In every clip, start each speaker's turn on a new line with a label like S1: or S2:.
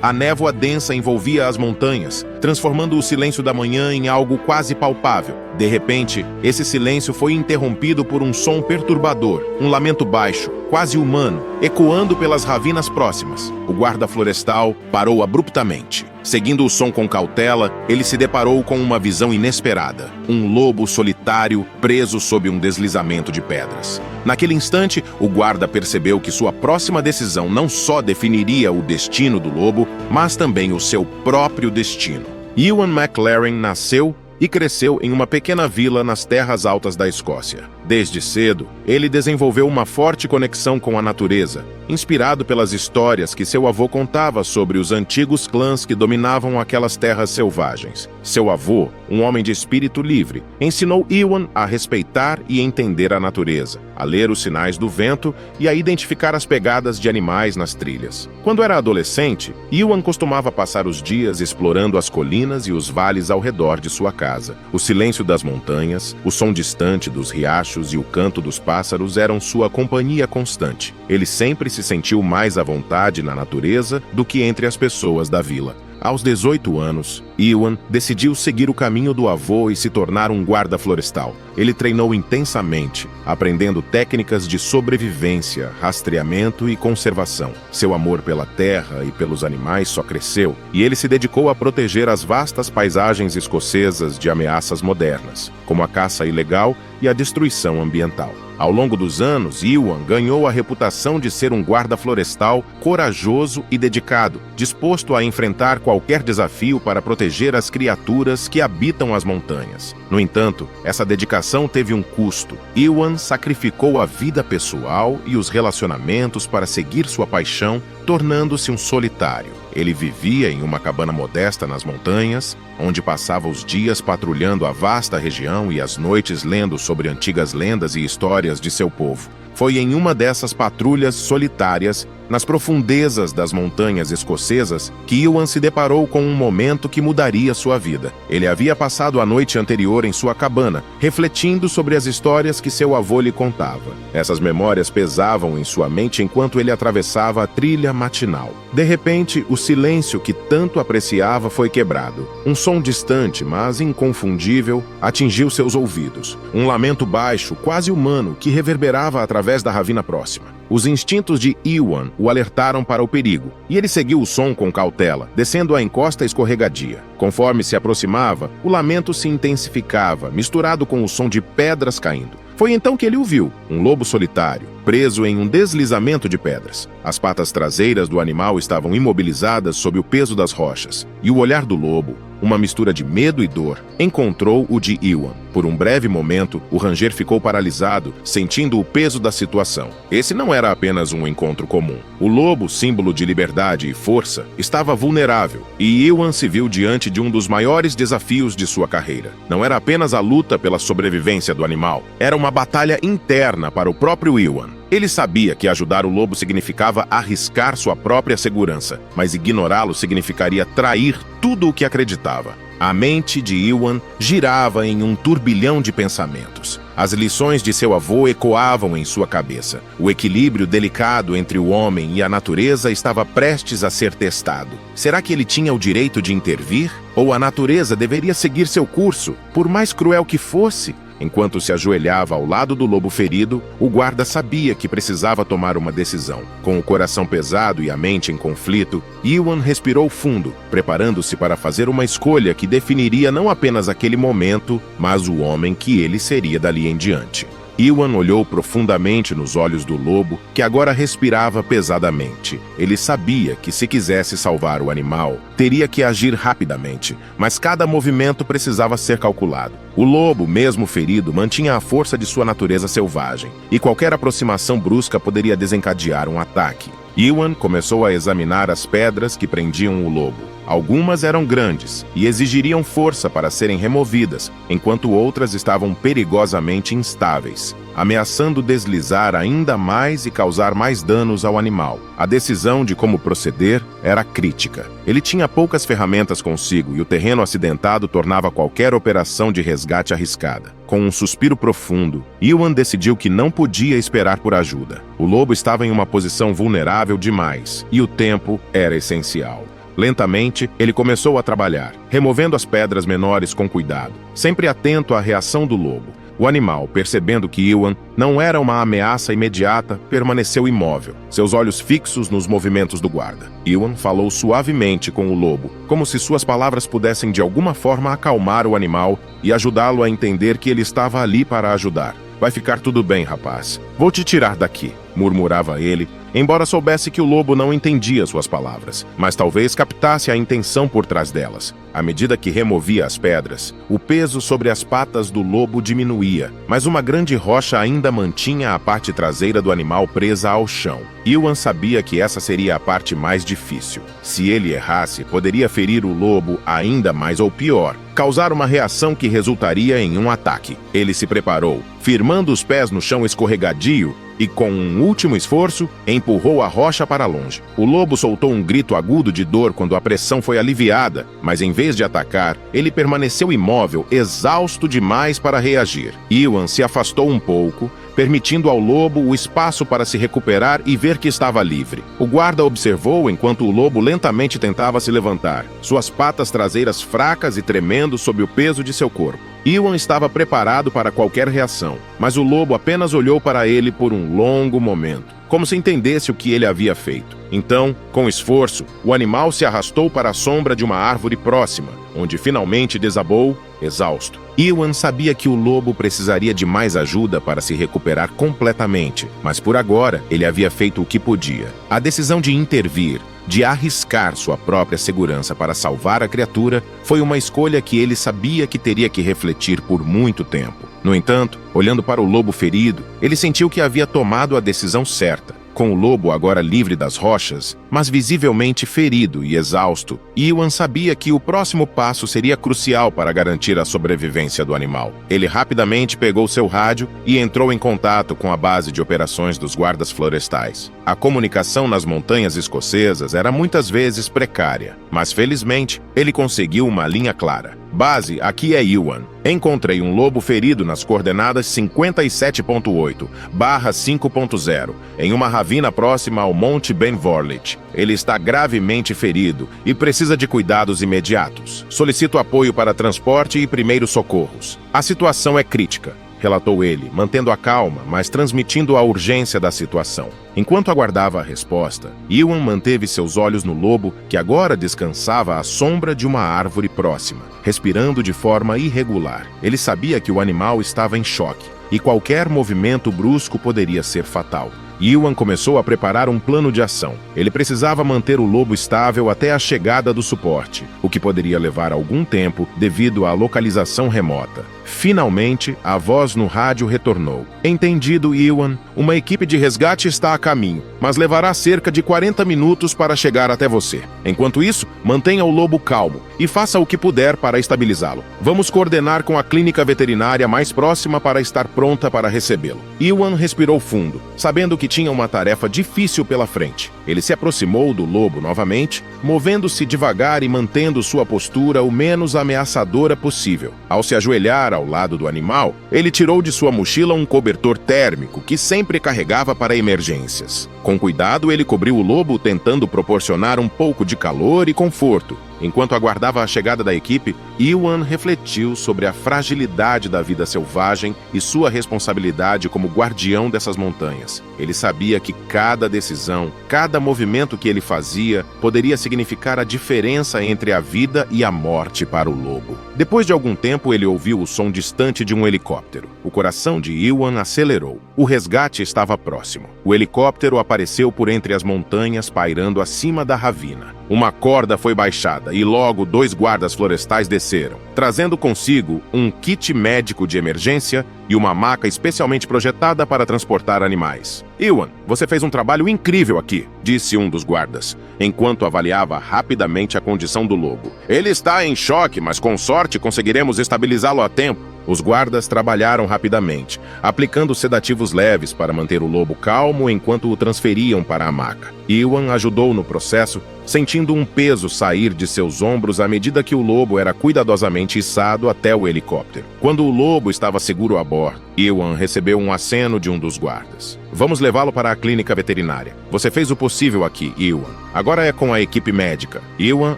S1: A névoa densa envolvia as montanhas, transformando o silêncio da manhã em algo quase palpável. De repente, esse silêncio foi interrompido por um som perturbador, um lamento baixo, quase humano, ecoando pelas ravinas próximas. O guarda florestal parou abruptamente. Seguindo o som com cautela, ele se deparou com uma visão inesperada. Um lobo solitário preso sob um deslizamento de pedras. Naquele instante, o guarda percebeu que sua próxima decisão não só definiria o destino do lobo, mas também o seu próprio destino. Ewan McLaren nasceu e cresceu em uma pequena vila nas terras altas da Escócia. Desde cedo, ele desenvolveu uma forte conexão com a natureza, inspirado pelas histórias que seu avô contava sobre os antigos clãs que dominavam aquelas terras selvagens. Seu avô, um homem de espírito livre, ensinou Ewan a respeitar e entender a natureza, a ler os sinais do vento e a identificar as pegadas de animais nas trilhas. Quando era adolescente, Ewan costumava passar os dias explorando as colinas e os vales ao redor de sua casa. O silêncio das montanhas, o som distante dos riachos e o canto dos pássaros eram sua companhia constante. Ele sempre se sentiu mais à vontade na natureza do que entre as pessoas da vila. Aos 18 anos, Ewan decidiu seguir o caminho do avô e se tornar um guarda florestal. Ele treinou intensamente, aprendendo técnicas de sobrevivência, rastreamento e conservação. Seu amor pela terra e pelos animais só cresceu, e ele se dedicou a proteger as vastas paisagens escocesas de ameaças modernas, como a caça ilegal e a destruição ambiental. Ao longo dos anos, Ewan ganhou a reputação de ser um guarda florestal corajoso e dedicado, disposto a enfrentar qualquer desafio para proteger as criaturas que habitam as montanhas. No entanto, essa dedicação teve um custo. Ewan sacrificou a vida pessoal e os relacionamentos para seguir sua paixão, tornando-se um solitário. Ele vivia em uma cabana modesta nas montanhas, onde passava os dias patrulhando a vasta região e as noites lendo sobre antigas lendas e histórias de seu povo. Foi em uma dessas patrulhas solitárias, nas profundezas das montanhas escocesas, que Ewan se deparou com um momento que mudaria sua vida. Ele havia passado a noite anterior em sua cabana, refletindo sobre as histórias que seu avô lhe contava. Essas memórias pesavam em sua mente enquanto ele atravessava a trilha matinal. De repente, o silêncio que tanto apreciava foi quebrado. Um som distante, mas inconfundível, atingiu seus ouvidos. Um lamento baixo, quase humano, que reverberava através da ravina próxima. Os instintos de Ewan o alertaram para o perigo, e ele seguiu o som com cautela, descendo a encosta escorregadia. Conforme se aproximava, o lamento se intensificava, misturado com o som de pedras caindo. Foi então que ele o viu, um lobo solitário, preso em um deslizamento de pedras. As patas traseiras do animal estavam imobilizadas sob o peso das rochas, e o olhar do lobo, uma mistura de medo e dor, encontrou o de Ewan. Por um breve momento, o ranger ficou paralisado, sentindo o peso da situação. Esse não era apenas um encontro comum. O lobo, símbolo de liberdade e força, estava vulnerável, e Ewan se viu diante de um dos maiores desafios de sua carreira. Não era apenas a luta pela sobrevivência do animal, era uma batalha interna para o próprio Ewan. Ele sabia que ajudar o lobo significava arriscar sua própria segurança, mas ignorá-lo significaria trair tudo o que acreditava. A mente de Ewan girava em um turbilhão de pensamentos. As lições de seu avô ecoavam em sua cabeça. O equilíbrio delicado entre o homem e a natureza estava prestes a ser testado. Será que ele tinha o direito de intervir? Ou a natureza deveria seguir seu curso, por mais cruel que fosse? Enquanto se ajoelhava ao lado do lobo ferido, o guarda sabia que precisava tomar uma decisão. Com o coração pesado e a mente em conflito, Ewan respirou fundo, preparando-se para fazer uma escolha que definiria não apenas aquele momento, mas o homem que ele seria dali em diante. Ewan olhou profundamente nos olhos do lobo, que agora respirava pesadamente. Ele sabia que se quisesse salvar o animal, teria que agir rapidamente, mas cada movimento precisava ser calculado. O lobo, mesmo ferido, mantinha a força de sua natureza selvagem, e qualquer aproximação brusca poderia desencadear um ataque. Ewan começou a examinar as pedras que prendiam o lobo. Algumas eram grandes e exigiriam força para serem removidas, enquanto outras estavam perigosamente instáveis, ameaçando deslizar ainda mais e causar mais danos ao animal. A decisão de como proceder era crítica. Ele tinha poucas ferramentas consigo e o terreno acidentado tornava qualquer operação de resgate arriscada. Com um suspiro profundo, Ewan decidiu que não podia esperar por ajuda. O lobo estava em uma posição vulnerável demais e o tempo era essencial. Lentamente, ele começou a trabalhar, removendo as pedras menores com cuidado, sempre atento à reação do lobo. O animal, percebendo que Iwan não era uma ameaça imediata, permaneceu imóvel, seus olhos fixos nos movimentos do guarda. Iwan falou suavemente com o lobo, como se suas palavras pudessem de alguma forma acalmar o animal e ajudá-lo a entender que ele estava ali para ajudar. Vai ficar tudo bem, rapaz. Vou te tirar daqui, murmurava ele, embora soubesse que o lobo não entendia suas palavras, mas talvez captasse a intenção por trás delas. À medida que removia as pedras, o peso sobre as patas do lobo diminuía, mas uma grande rocha ainda mantinha a parte traseira do animal presa ao chão. Iwan sabia que essa seria a parte mais difícil. Se ele errasse, poderia ferir o lobo ainda mais ou pior, causar uma reação que resultaria em um ataque. Ele se preparou, firmando os pés no chão escorregadio, e, com um último esforço, empurrou a rocha para longe. O lobo soltou um grito agudo de dor quando a pressão foi aliviada, mas em vez de atacar, ele permaneceu imóvel, exausto demais para reagir. Iwan se afastou um pouco, permitindo ao lobo o espaço para se recuperar e ver que estava livre. O guarda observou enquanto o lobo lentamente tentava se levantar, suas patas traseiras fracas e tremendo sob o peso de seu corpo. Iwan estava preparado para qualquer reação, mas o lobo apenas olhou para ele por um longo momento, como se entendesse o que ele havia feito. Então, com esforço, o animal se arrastou para a sombra de uma árvore próxima, onde finalmente desabou, exausto. Iwan sabia que o lobo precisaria de mais ajuda para se recuperar completamente, mas por agora ele havia feito o que podia. A decisão de intervir, de arriscar sua própria segurança para salvar a criatura, foi uma escolha que ele sabia que teria que refletir por muito tempo. No entanto, olhando para o lobo ferido, ele sentiu que havia tomado a decisão certa. Com o lobo agora livre das rochas, mas visivelmente ferido e exausto, Iwan sabia que o próximo passo seria crucial para garantir a sobrevivência do animal. Ele rapidamente pegou seu rádio e entrou em contato com a base de operações dos guardas florestais. A comunicação nas montanhas escocesas era muitas vezes precária, mas felizmente ele conseguiu uma linha clara. Base, aqui é Iwan. Encontrei um lobo ferido nas coordenadas 57.8/5.0, em uma ravina próxima ao Monte Ben Vorlich. Ele está gravemente ferido e precisa de cuidados imediatos. Solicito apoio para transporte e primeiros socorros. A situação é crítica, relatou ele, mantendo a calma, mas transmitindo a urgência da situação. Enquanto aguardava a resposta, Iwan manteve seus olhos no lobo, que agora descansava à sombra de uma árvore próxima, respirando de forma irregular. Ele sabia que o animal estava em choque, e qualquer movimento brusco poderia ser fatal. Iwan começou a preparar um plano de ação. Ele precisava manter o lobo estável até a chegada do suporte, o que poderia levar algum tempo devido à localização remota. Finalmente, a voz no rádio retornou. Entendido, Iwan. Uma equipe de resgate está a caminho, mas levará cerca de 40 minutos para chegar até você. Enquanto isso, mantenha o lobo calmo e faça o que puder para estabilizá-lo. Vamos coordenar com a clínica veterinária mais próxima para estar pronta para recebê-lo. Iwan respirou fundo, sabendo que tinha uma tarefa difícil pela frente. Ele se aproximou do lobo novamente, movendo-se devagar e mantendo sua postura o menos ameaçadora possível. Ao se ajoelhar ao lado do animal, ele tirou de sua mochila um cobertor térmico que sempre carregava para emergências. Com cuidado, ele cobriu o lobo, tentando proporcionar um pouco de calor e conforto. Enquanto aguardava a chegada da equipe, Iwan refletiu sobre a fragilidade da vida selvagem e sua responsabilidade como guardião dessas montanhas. Ele sabia que cada decisão, cada movimento que ele fazia, poderia significar a diferença entre a vida e a morte para o lobo. Depois de algum tempo, ele ouviu o som distante de um helicóptero. O coração de Iwan acelerou. O resgate estava próximo. O helicóptero apareceu por entre as montanhas, pairando acima da ravina. Uma corda foi baixada e logo 2 guardas florestais desceram, trazendo consigo um kit médico de emergência e uma maca especialmente projetada para transportar animais. Iwan, você fez um trabalho incrível aqui, disse um dos guardas, enquanto avaliava rapidamente a condição do lobo. Ele está em choque, mas com sorte conseguiremos estabilizá-lo a tempo. Os guardas trabalharam rapidamente, aplicando sedativos leves para manter o lobo calmo enquanto o transferiam para a maca. Iwan ajudou no processo, sentindo um peso sair de seus ombros à medida que o lobo era cuidadosamente içado até o helicóptero. Quando o lobo estava seguro a bordo. Ewan recebeu um aceno de um dos guardas. Vamos levá-lo para a clínica veterinária. Você fez o possível aqui, Ewan. Agora é com a equipe médica. Ewan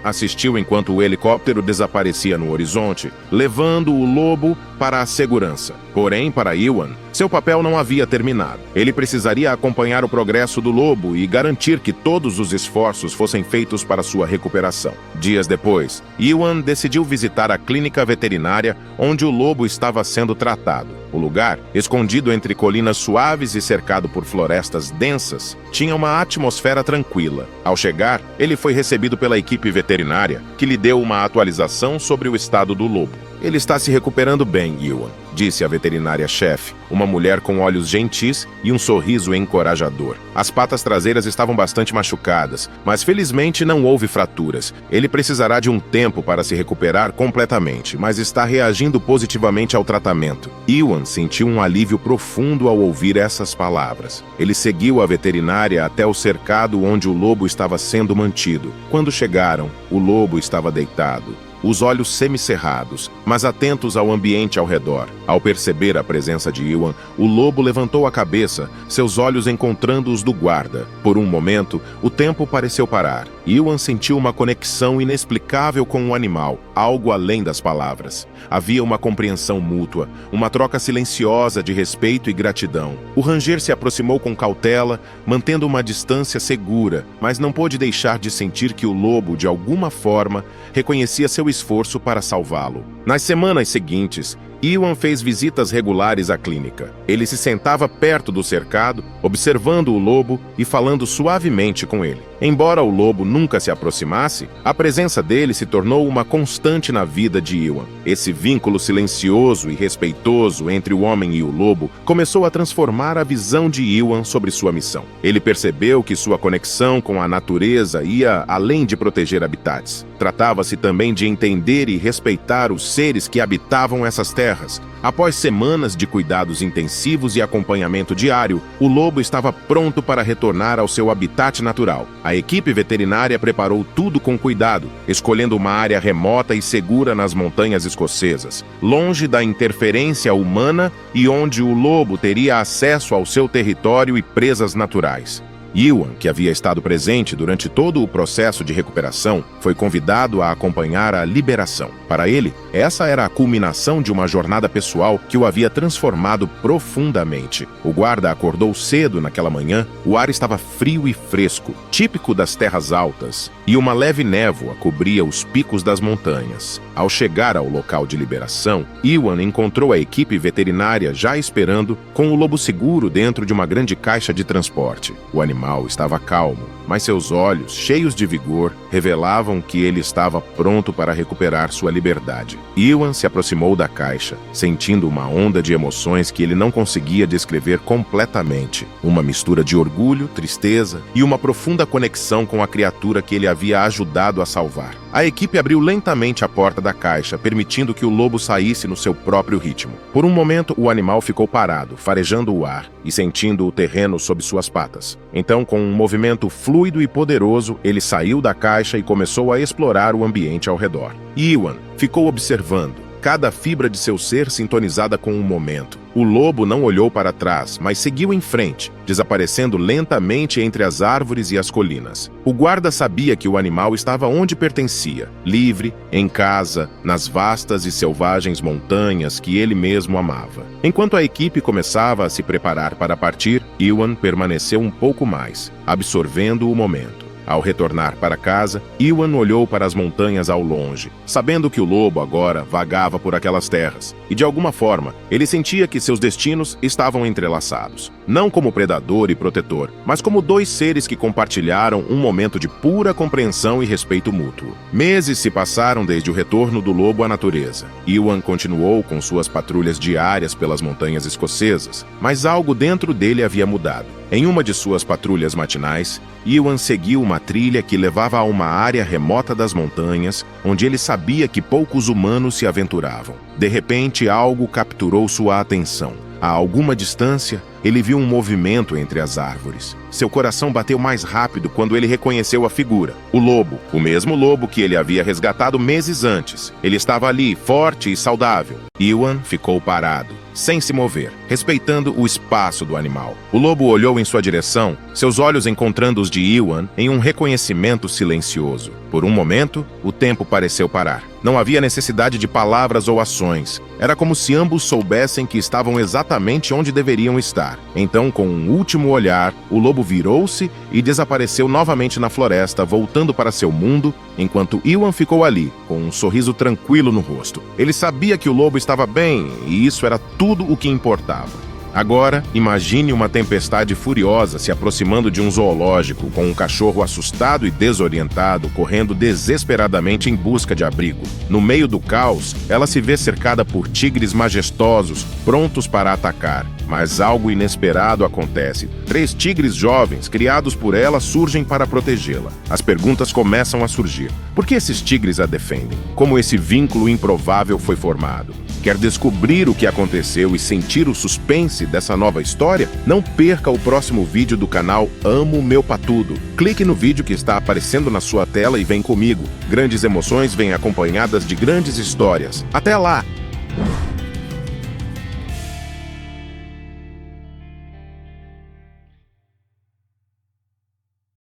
S1: assistiu enquanto o helicóptero desaparecia no horizonte, levando o lobo para a segurança. Porém, para Ewan, seu papel não havia terminado. Ele precisaria acompanhar o progresso do lobo e garantir que todos os esforços fossem feitos para sua recuperação. Dias depois, Ewan decidiu visitar a clínica veterinária onde o lobo estava sendo tratado. O lugar, escondido entre colinas suaves e cercado por florestas densas, tinha uma atmosfera tranquila. Ao chegar, ele foi recebido pela equipe veterinária, que lhe deu uma atualização sobre o estado do lobo. Ele está se recuperando bem, Ewan, disse a veterinária-chefe, uma mulher com olhos gentis e um sorriso encorajador. As patas traseiras estavam bastante machucadas, mas felizmente não houve fraturas. Ele precisará de um tempo para se recuperar completamente, mas está reagindo positivamente ao tratamento. Ewan sentiu um alívio profundo ao ouvir essas palavras. Ele seguiu a veterinária até o cercado onde o lobo estava sendo mantido. Quando chegaram, o lobo estava deitado, os olhos semicerrados, mas atentos ao ambiente ao redor. Ao perceber a presença de Ewan, o lobo levantou a cabeça, seus olhos encontrando os do guarda. Por um momento, o tempo pareceu parar. Ewan sentiu uma conexão inexplicável com o animal, algo além das palavras. Havia uma compreensão mútua, uma troca silenciosa de respeito e gratidão. O ranger se aproximou com cautela, mantendo uma distância segura, mas não pôde deixar de sentir que o lobo, de alguma forma, reconhecia seu esforço para salvá-lo. Nas semanas seguintes, Ewan fez visitas regulares à clínica. Ele se sentava perto do cercado, observando o lobo e falando suavemente com ele. Embora o lobo nunca se aproximasse, a presença dele se tornou uma constante na vida de Ewan. Esse vínculo silencioso e respeitoso entre o homem e o lobo começou a transformar a visão de Ewan sobre sua missão. Ele percebeu que sua conexão com a natureza ia além de proteger habitats. Tratava-se também de entender e respeitar os seres que habitavam essas terras. Após semanas de cuidados intensivos e acompanhamento diário, o lobo estava pronto para retornar ao seu habitat natural. A equipe veterinária preparou tudo com cuidado, escolhendo uma área remota e segura nas montanhas escocesas, longe da interferência humana e onde o lobo teria acesso ao seu território e presas naturais. Ewan, que havia estado presente durante todo o processo de recuperação, foi convidado a acompanhar a liberação. Para ele, essa era a culminação de uma jornada pessoal que o havia transformado profundamente. O guarda acordou cedo naquela manhã, o ar estava frio e fresco, típico das terras altas, e uma leve névoa cobria os picos das montanhas. Ao chegar ao local de liberação, Ewan encontrou a equipe veterinária já esperando, com o lobo seguro dentro de uma grande caixa de transporte. O animal estava calmo, mas seus olhos, cheios de vigor, revelavam que ele estava pronto para recuperar sua liberdade. Ewan se aproximou da caixa, sentindo uma onda de emoções que ele não conseguia descrever completamente. Uma mistura de orgulho, tristeza e uma profunda conexão com a criatura que ele havia ajudado a salvar. A equipe abriu lentamente a porta da caixa, permitindo que o lobo saísse no seu próprio ritmo. Por um momento, o animal ficou parado, farejando o ar e sentindo o terreno sob suas patas. Então, com um movimento fluido e poderoso, ele saiu da caixa e começou a explorar o ambiente ao redor. Ewan ficou observando, cada fibra de seu ser sintonizada com o momento. O lobo não olhou para trás, mas seguiu em frente, desaparecendo lentamente entre as árvores e as colinas. O guarda sabia que o animal estava onde pertencia, livre, em casa, nas vastas e selvagens montanhas que ele mesmo amava. Enquanto a equipe começava a se preparar para partir, Ewan permaneceu um pouco mais, absorvendo o momento. Ao retornar para casa, Ewan olhou para as montanhas ao longe, sabendo que o lobo agora vagava por aquelas terras, e de alguma forma, ele sentia que seus destinos estavam entrelaçados. Não como predador e protetor, mas como dois seres que compartilharam um momento de pura compreensão e respeito mútuo. Meses se passaram desde o retorno do lobo à natureza. Ewan continuou com suas patrulhas diárias pelas montanhas escocesas, mas algo dentro dele havia mudado. Em uma de suas patrulhas matinais, Ewan seguiu uma trilha que levava a uma área remota das montanhas, onde ele sabia que poucos humanos se aventuravam. De repente, algo capturou sua atenção. A alguma distância, ele viu um movimento entre as árvores. Seu coração bateu mais rápido quando ele reconheceu a figura. O lobo, o mesmo lobo que ele havia resgatado meses antes. Ele estava ali, forte e saudável. Iwan ficou parado, sem se mover, respeitando o espaço do animal. O lobo olhou em sua direção, seus olhos encontrando os de Iwan em um reconhecimento silencioso. Por um momento, o tempo pareceu parar. Não havia necessidade de palavras ou ações. Era como se ambos soubessem que estavam exatamente onde deveriam estar. Então, com um último olhar, o lobo virou-se e desapareceu novamente na floresta, voltando para seu mundo, enquanto Iwan ficou ali, com um sorriso tranquilo no rosto. Ele sabia que o lobo estava bem, e isso era tudo o que importava. Agora, imagine uma tempestade furiosa se aproximando de um zoológico, com um cachorro assustado e desorientado, correndo desesperadamente em busca de abrigo. No meio do caos, ela se vê cercada por tigres majestosos, prontos para atacar. Mas algo inesperado acontece. 3 tigres jovens, criados por ela, surgem para protegê-la. As perguntas começam a surgir. Por que esses tigres a defendem? Como esse vínculo improvável foi formado? Quer descobrir o que aconteceu e sentir o suspense dessa nova história? Não perca o próximo vídeo do canal Amo Meu Patudo. Clique no vídeo que está aparecendo na sua tela e vem comigo. Grandes emoções vêm acompanhadas de grandes histórias. Até lá!